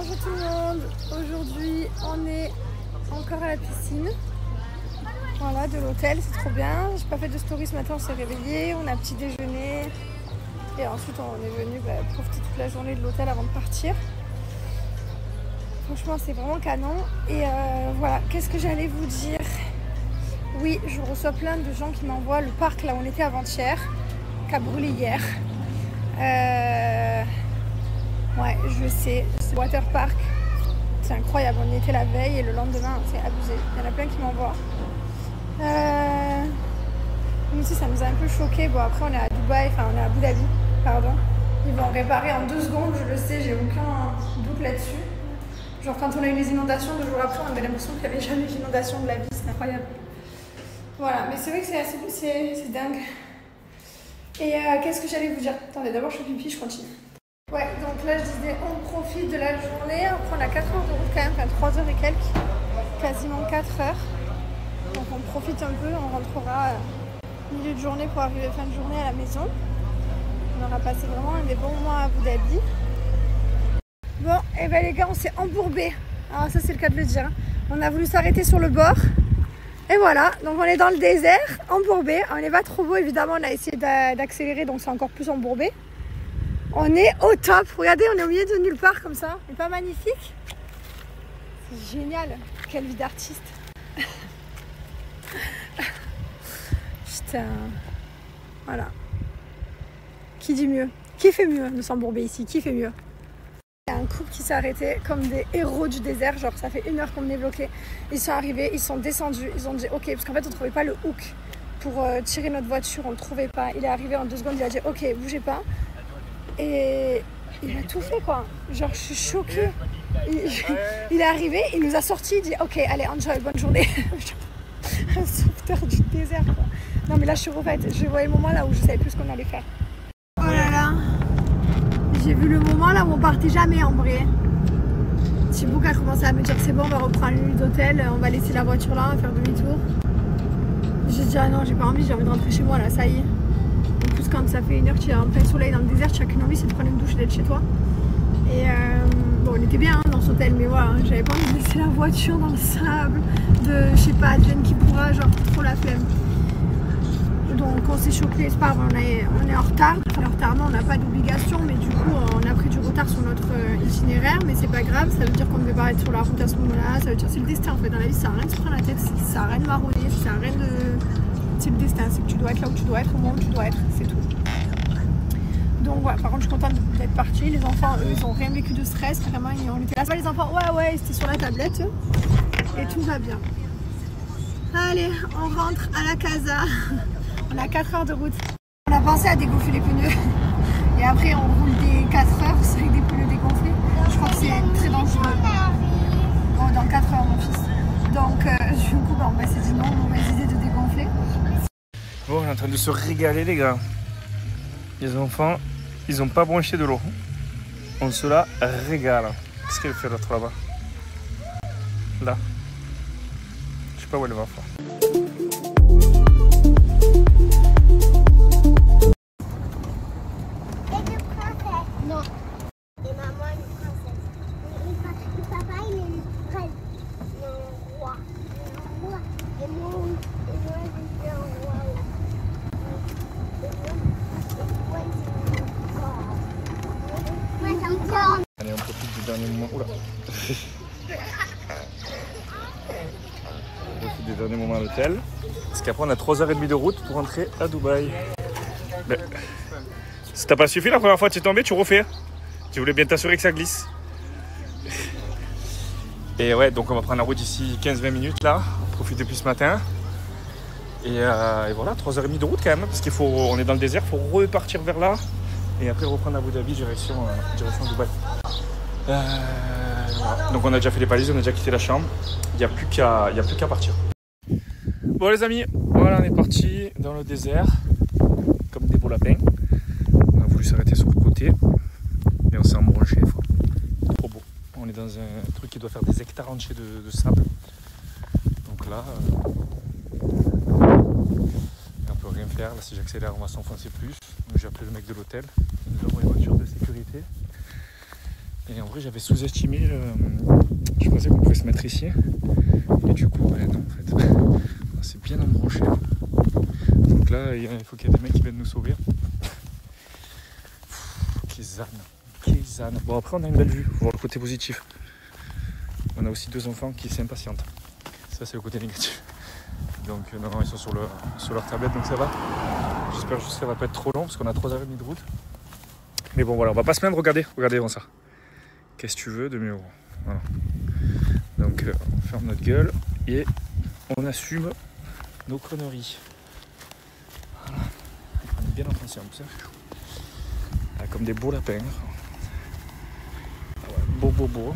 Bonjour tout le monde, aujourd'hui on est encore à la piscine, voilà, de l'hôtel, c'est trop bien. J'ai pas fait de story ce matin, on s'est réveillé, on a petit déjeuner et ensuite on est venu profiter toute la journée de l'hôtel avant de partir. Franchement c'est vraiment canon et voilà, qu'est-ce que j'allais vous dire? Oui, je reçois plein de gens qui m'envoient le parc là où on était avant-hier, qui a brûlé hier. Ouais, je sais, c'est Waterpark, c'est incroyable, on y était la veille et le lendemain, c'est abusé. Il y en a plein qui m'envoient. Nous aussi, ça nous a un peu choqué. Bon, après, on est à Dubaï, enfin, on est à Abu Dhabi, pardon. Ils vont réparer en 2 secondes, je le sais, j'ai aucun doute là-dessus. Genre, quand on a eu les inondations 2 jours après, on avait l'impression qu'il n'y avait jamais eu d'inondation de la vie, c'est incroyable. Voilà, mais c'est vrai que c'est dingue. Et qu'est-ce que j'allais vous dire? Attendez, d'abord, je fais pipi, je continue. Ouais, donc là je disais on profite de la journée, après on a 4 heures de route quand même, enfin 3 heures et quelques, quasiment 4 heures. Donc on profite un peu, on rentrera milieu de journée pour arriver fin de journée à la maison. On aura passé vraiment un des bons mois à Abu Dhabi. Bon, et ben les gars, on s'est embourbés. Alors ça c'est le cas de le dire. On a voulu s'arrêter sur le bord. Et voilà, donc on est dans le désert, embourbé. On n'est pas trop beau évidemment, on a essayé d'accélérer donc c'est encore plus embourbé. On est au top, regardez, on est au milieu de nulle part comme ça, c'est pas magnifique? C'est génial, quelle vie d'artiste. Putain, voilà. Qui dit mieux? Qui fait mieux de s'embourber ici? Qui fait mieux? Il y a un couple qui s'est arrêté comme des héros du désert, genre ça fait 1 heure qu'on est bloqué. Ils sont arrivés, ils sont descendus, ils ont dit ok, parce qu'en fait on trouvait pas le hook pour tirer notre voiture, on le trouvait pas. Il est arrivé en 2 secondes, il a dit ok, bougez pas. Et il a tout fait quoi, genre je suis choquée. Il est arrivé, il nous a sortis, il dit ok allez enjoy, bonne journée. Un sauveteur du désert quoi. Non mais là je suis refaite, je voyais le moment là où je savais plus ce qu'on allait faire. Oh là là, j'ai vu le moment là où on partait jamais en vrai. Thibaut a commencé à me dire c'est bon, on va reprendre une nuit d'hôtel, on va laisser la voiture là, on va faire demi-tour. J'ai dit ah non, j'ai pas envie, j'ai envie de rentrer chez moi là, ça y est. En plus quand ça fait 1 heure que tu es en plein soleil dans le désert, tu n'as qu'une envie, c'est de prendre une douche et d'être chez toi. Et bon, on était bien dans cet hôtel, mais voilà, j'avais pas envie de laisser la voiture dans le sable, de je sais pas, advienne qui pourra, genre trop la flemme. Donc on s'est chopé, c'est pas grave, on est en retard. En retard, non, on n'a pas d'obligation, mais du coup on a pris du retard sur notre itinéraire, mais c'est pas grave, ça veut dire qu'on ne devait pas être sur la route à ce moment-là, ça veut dire c'est le destin en fait, dans la vie ça sert à rien de se prendre la tête, ça sert à rien de marronner, ça sert à rien de... C'est le destin, c'est que tu dois être là où tu dois être, au moment où tu dois être, c'est tout. Donc voilà, par contre je suis contente d'être partie, les enfants eux ils ont rien vécu de stress, vraiment on était là, les enfants ouais c'était sur la tablette et tout va bien. Allez, on rentre à la casa, on a 4 heures de route. On a pensé à dégonfler les pneus et après on roule des 4 heures avec des pneus dégonflés, je crois que c'est très dangereux. Bon, dans 4 heures mon fils. Donc du coup on s'est dit non, mauvaise idée de dégonfler. Bon, on est en train de se régaler les gars. Les enfants, ils n'ont pas branché de l'eau. On se la régale. Qu'est-ce qu'elle fait l'autre là-bas? Là. Je sais pas où elle va. Non. Et maman une princesse. Et papa il est une reine. Un roi. Et moi je suis un roi. Allez, on profite du dernier moment. Oula. On profite des derniers moments à l'hôtel. Parce qu'après, on a 3h30 de route pour rentrer à Dubaï. Mais, si t'as pas suffi la première fois que tu es tombé, tu refais. Tu voulais bien t'assurer que ça glisse. Et ouais, donc on va prendre la route d'ici 15-20 minutes là. On profite depuis ce matin. Et voilà, 3h30 de route quand même. Parce qu'on est dans le désert, il faut repartir vers là. Et après reprendre Abu Dhabi direction Dubaï. Voilà. Donc on a déjà fait les valises, on a déjà quitté la chambre. Il n'y a plus qu'à partir. Bon les amis, voilà on est parti dans le désert. Comme des beaux lapins. On a voulu s'arrêter sur le côté. Mais on s'est embranché. Trop beau. On est dans un truc qui doit faire des hectares entiers de sable. Donc là, on peut rien faire. Là si j'accélère on va s'enfoncer plus. Donc j'ai appelé le mec de l'hôtel. Nous avons une voiture de sécurité. Et en vrai, j'avais sous-estimé. Je pensais qu'on pouvait se mettre ici. Et du coup, non, en fait, c'est bien embranché. Donc là, il faut qu'il y ait des mecs qui viennent nous sauver. Kézanne. Bon, après, on a une belle vue. Faut voir le côté positif. On a aussi 2 enfants qui s'impatientent. Ça, c'est le côté négatif. Donc, non, ils sont sur leur tablette, donc ça va. J'espère juste que ça va pas être trop long parce qu'on a 3h30 de route. Mais bon, voilà, on va pas se plaindre. Regardez avant ça. Qu'est-ce que tu veux de mieux? Voilà. Donc, on ferme notre gueule et on assume nos conneries. Voilà. On est bien enfoncé en plus, ça fait chaud. Ah, comme des beaux lapins. Ah ouais, beau.